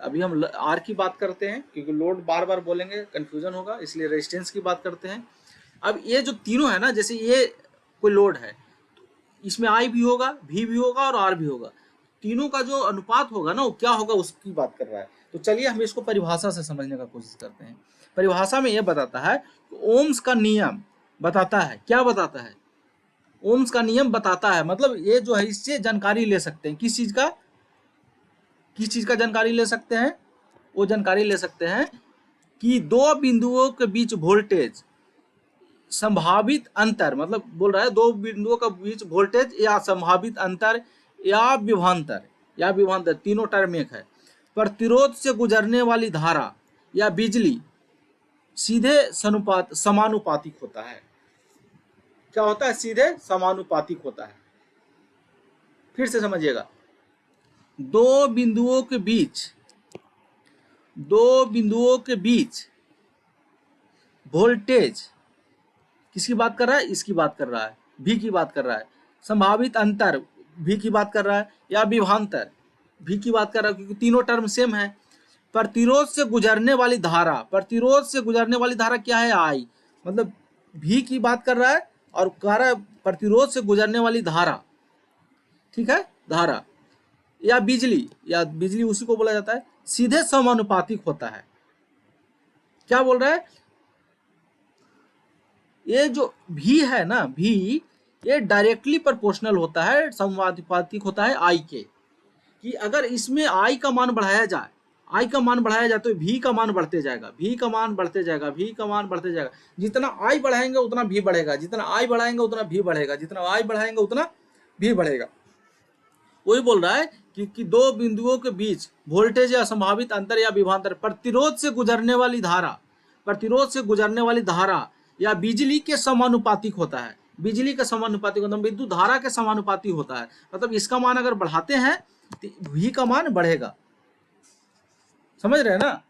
अभी हम आर की बात करते हैं, क्योंकि लोड बार बार बोलेंगे कंफ्यूजन होगा, इसलिए रेजिस्टेंस की बात करते हैं। अब ये जो तीनों है ना, जैसे ये कोई लोड है, इसमें आई भी होगा, भी होगा और आर भी होगा। तीनों का जो अनुपात होगा ना, वो क्या होगा उसकी बात कर रहा है। तो चलिए हम इसको परिभाषा से समझने का कोशिश करते हैं। परिभाषा में यह बताता है ओम्स का नियम बताता है, क्या बताता है, ओम्स का नियम बताता है, मतलब ये जो है इससे जानकारी ले सकते हैं, किस चीज का जानकारी ले सकते हैं, वो जानकारी ले सकते हैं कि दो बिंदुओं के बीच वोल्टेज संभावित अंतर, मतलब बोल रहा है दो बिंदुओं के बीच वोल्टेज या संभावित अंतर या विभवांतर तीनों टर्म एक है, प्रतिरोध से गुजरने वाली धारा या बिजली सीधे समानुपातिक होता है। क्या होता है? सीधे समानुपातिक होता है। फिर से समझिएगा, दो बिंदुओं के बीच वोल्टेज किसकी बात कर रहा है? इसकी बात कर रहा है, भी की बात कर रहा है। संभावित अंतर भी की बात कर रहा है, या विभवांतर भी की बात कर रहा है, क्योंकि तीनों टर्म सेम है। प्रतिरोध से गुजरने वाली धारा क्या है? आई, मतलब भी की बात कर रहा है और कह रहा है प्रतिरोध से गुजरने वाली धारा, ठीक है, धारा या बिजली उसी को बोला जाता है, सीधे समानुपातिक होता है। क्या बोल रहा है? ये जो भी है ना, भी ये डायरेक्टली प्रोपोर्शनल होता है, समानुपातिक होता है आई के, कि अगर इसमें आई का मान बढ़ाया जाए तो भी का मान बढ़ते जाएगा, जितना आई बढ़ाएंगे उतना भी बढ़ेगा, जितना आई बढ़ाएंगे उतना भी बढ़ेगा। वही बोल रहा है कि दो बिंदुओं के बीच वोल्टेज या संभावित अंतर या विभवांतर प्रतिरोध से गुजरने वाली धारा या बिजली के समानुपातिक होता है, मतलब विद्युत धारा के समानुपाती होता है। मतलब इसका मान अगर बढ़ाते हैं तो भी का मान बढ़ेगा, समझ रहे हैं ना।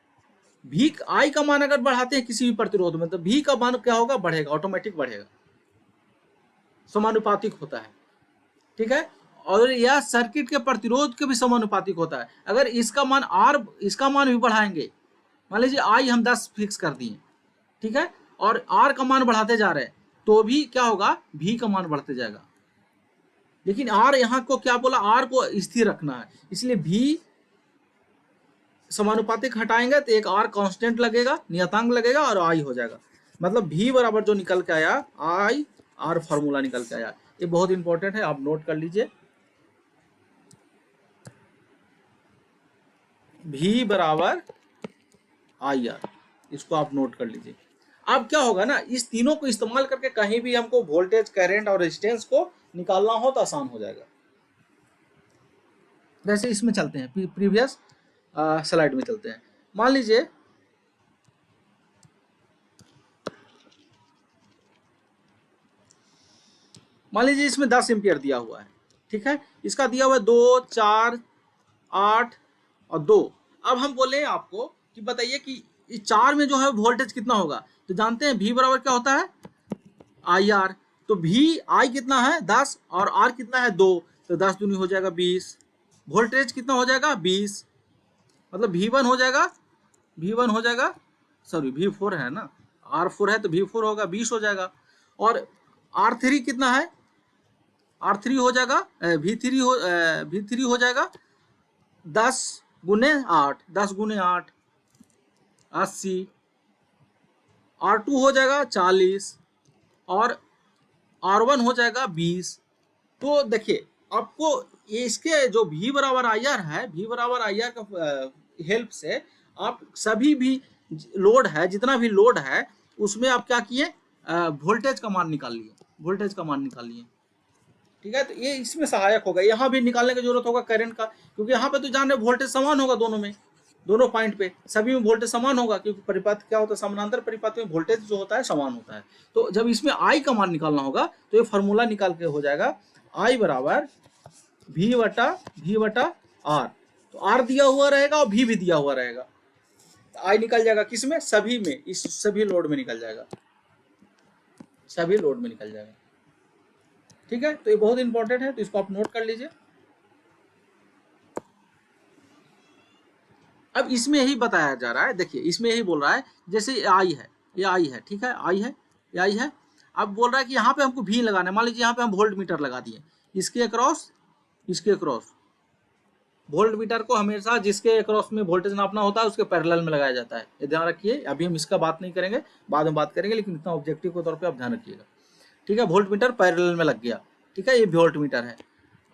भी आई का मान अगर बढ़ाते हैं किसी भी प्रतिरोध में तो भी का मान क्या होगा? बढ़ेगा, ऑटोमेटिक बढ़ेगा, समानुपातिक होता है, ठीक है। और यह सर्किट के प्रतिरोध के भी समानुपातिक होता है। अगर इसका मान भी बढ़ाएंगे, मान लीजिए आई हम 10 फिक्स कर दिए, ठीक है, और आर का मान बढ़ाते जा रहे हैं, तो भी क्या होगा? भी का मान बढ़ते जाएगा। लेकिन आर यहाँ को क्या बोला? आर को स्थिर रखना है, इसलिए भी समानुपातिक हटाएंगे तो एक आर कांस्टेंट लगेगा, नियतांक लगेगा और आई हो जाएगा। मतलब भी बराबर जो निकल के आया, आई आर फॉर्मूला निकल के आया। ये बहुत इंपॉर्टेंट है, आप नोट कर लीजिए। भी बराबर आई आर, इसको आप नोट कर लीजिए। अब क्या होगा ना, इस तीनों को इस्तेमाल करके कहीं भी हमको वोल्टेज, करंट और रेजिस्टेंस को निकालना हो तो आसान हो जाएगा। वैसे इसमें चलते हैं, प्रीवियस स्लाइड में चलते हैं। मान लीजिए इसमें 10 एम्पियर दिया हुआ है, ठीक है, इसका दिया हुआ है 2, 4, 8 और 2। अब हम बोले आपको कि बताइए कि इस 4 में जो है वोल्टेज कितना होगा, तो जानते हैं भी बराबर क्या होता है? I R. तो भी आई कितना है? 10 और आर कितना है? 2, तो 10 दूनी हो जाएगा 20। वोल्टेज कितना हो जाएगा? 20, मतलब V1 हो जाएगा, सॉरी V4 है ना, R4 है तो V4 होगा 20 हो जाएगा। और R3 कितना है? R3 हो जाएगा V3 हो जाएगा 10 गुने 8, 80। R2 हो जाएगा 40 और R1 हो जाएगा 20। तो देखिए आपको इसके जो V बराबर आई आर है, V बराबर आई आर का हेल्प से आप सभी भी लोड है, जितना भी लोड है उसमें आप क्या किए? वोल्टेज का मान निकाल लिए, ठीक है। तो ये इसमें सहायक होगा। यहाँ भी निकालने की जरूरत होगा करंट का, क्योंकि यहाँ पे तो जान रहे वोल्टेज समान होगा दोनों पॉइंट पे, सभी में वोल्टेज समान होगा, क्योंकि परिपथ क्या होता है? समानांतर परिपथ में वोल्टेज जो होता है समान होता है। तो जब इसमें आई का मान निकालना होगा तो ये फॉर्मूला निकाल के हो जाएगा आई बराबर भी बटा आर। तो आर दिया हुआ रहेगा और भी दिया हुआ रहेगा, तो आई निकल जाएगा किसमें? सभी में, इस सभी लोड में निकल जाएगा, ठीक है। तो ये बहुत इंपॉर्टेंट है, तो इसको आप नोट कर लीजिए। अब इसमें यही बताया जा रहा है, देखिए इसमें यही बोल रहा है, जैसे ये आई है, ठीक है, ये आई है, अब बोल रहा है कि यहाँ पे हमको भी लगाना है। मान लीजिए यहाँ पे हम वोल्ट मीटर लगा दिए, इसके अक्रॉस इसके अक्रॉस। वोल्ट मीटर को हमेशा जिसके अक्रॉस में वोल्टेज नापना होता है उसके पैरेलल में लगाया जाता है, ये ध्यान रखिए। अभी हम इसका बात नहीं करेंगे, बाद में बात करेंगे, लेकिन इतना ऑब्जेक्टिव के तौर पे आप ध्यान रखिएगा, ठीक है। वोल्ट मीटर पैरेलल में लग गया, ठीक है, ये वोल्ट मीटर है।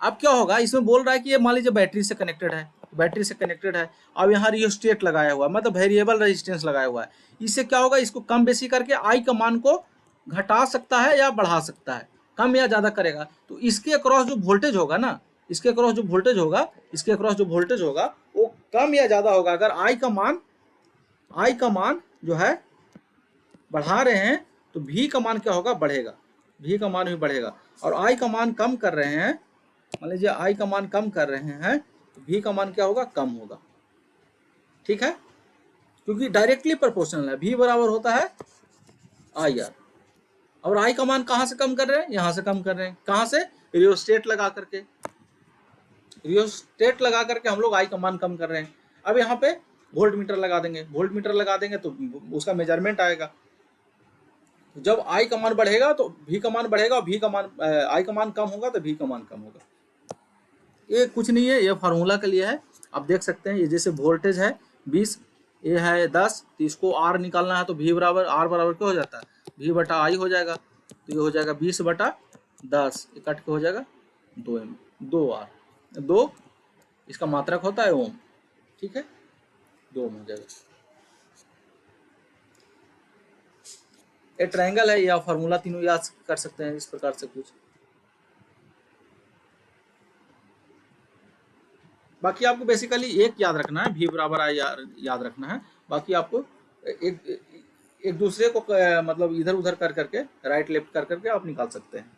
अब क्या होगा, इसमें बोल रहा है कि ये मान लीजिए बैटरी से कनेक्टेड है, बैटरी से कनेक्टेड है। अब यहाँ रियोस्टेट लगाया हुआ है, मतलब वेरिएबल रेजिस्टेंस लगाया हुआ है। इससे क्या होगा, इसको कम बेसी करके आई का मान को घटा सकता है या बढ़ा सकता है, कम या ज़्यादा करेगा। तो इसके अक्रॉस जो वोल्टेज होगा ना, इसके अक्रॉस जो वोल्टेज होगा, इसके अक्रॉस जो वोल्टेज होगा वो कम या ज़्यादा होगा। अगर आई का मान जो है बढ़ा रहे हैं तो भी का मान क्या होगा, बढ़ेगा, भी का मान भी बढ़ेगा। और आई का मान कम कर रहे हैं, मान लीजिए आई का मान कम कर रहे हैं तो भी का मान क्या होगा, कम होगा, ठीक है, क्योंकि डायरेक्टली प्रोपोर्शनल है। भी बराबर होता है आई आर। और आई का मान कहाँ से कम कर रहे हैं, यहाँ से कम कर रहे हैं। कहाँ से, रियोस्टेट लगा करके, रियोस्टेट लगा करके हम लोग आई का मान कम कर रहे हैं। अब यहाँ पे वोल्ट मीटर लगा देंगे, वोल्ट मीटर लगा देंगे तो उसका मेजरमेंट आएगा। जब आई का मान बढ़ेगा तो भी का मान बढ़ेगा, और भी का मान आई का मान कम होगा तो भी का मान कम होगा। ये कुछ नहीं है, ये फार्मूला के लिए है। आप देख सकते हैं, ये जैसे वोल्टेज है 20, ये है 10, तो इसको आर निकालना है तो भी बराबर, आर बराबर क्या हो जाता है, भी बटा आई हो जाएगा। तो ये हो जाएगा 20/10, ये कट के हो जाएगा 2m, 2r, 2 इसका मात्रक होता है ओम, ठीक है, 2 ओम हो जाएगा। ये ट्रायंगल है, या फार्मूला तीनों याद कर सकते हैं इस प्रकार से कुछ। बाकी आपको बेसिकली एक याद रखना है, भी बराबर आई याद रखना है। बाकी आपको एक दूसरे को मतलब इधर उधर कर करके, राइट लेफ्ट कर करके आप निकाल सकते हैं।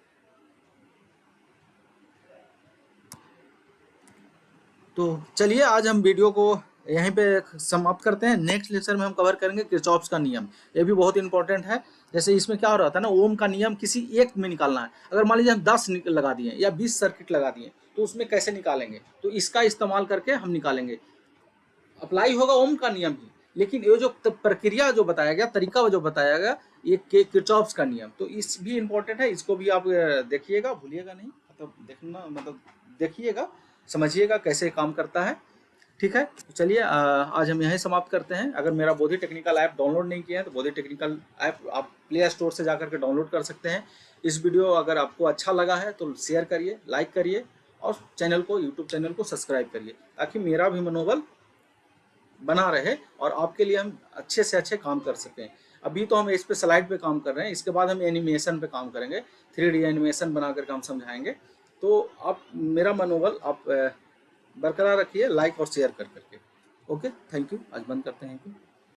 तो चलिए आज हम वीडियो को यहीं पे समाप्त करते हैं। नेक्स्ट लेक्चर में हम कवर करेंगे किरचॉफ्स का नियम, ये भी बहुत इंपॉर्टेंट है। जैसे इसमें क्या हो रहा था ना, ओम का नियम किसी एक में निकालना है। अगर मान लीजिए हम 10 लगा दिए या 20 सर्किट लगा दिए तो उसमें कैसे निकालेंगे, तो इसका इस्तेमाल करके हम निकालेंगे। अप्लाई होगा ओम का नियम ही, लेकिन ये जो प्रक्रिया जो बताया गया, तरीका जो बताया गया, ये किरचॉफ्स का नियम, तो इस भी इम्पोर्टेंट है। इसको भी आप देखिएगा, भूलिएगा नहीं, मतलब देखना, मतलब देखिएगा, समझिएगा कैसे काम करता है, ठीक है। तो चलिए आज हम यहीं समाप्त करते हैं। अगर मेरा बोधी टेक्निकल ऐप डाउनलोड नहीं किया है तो बोधी टेक्निकल ऐप आप प्ले स्टोर से जाकर के डाउनलोड कर सकते हैं। इस वीडियो अगर आपको अच्छा लगा है तो शेयर करिए, लाइक करिए, और चैनल को, यूट्यूब चैनल को सब्सक्राइब करिए, ताकि मेरा भी मनोबल बना रहे और आपके लिए हम अच्छे से अच्छे काम कर सकें। अभी तो हम इस पे स्लाइड पे काम कर रहे हैं, इसके बाद हम एनिमेशन पे काम करेंगे, 3D एनिमेशन बना करके हम समझाएंगे। तो आप मेरा मनोबल आप बरकरार रखिए, लाइक और शेयर कर करके। Okay, thank you. आज बंद करते हैं।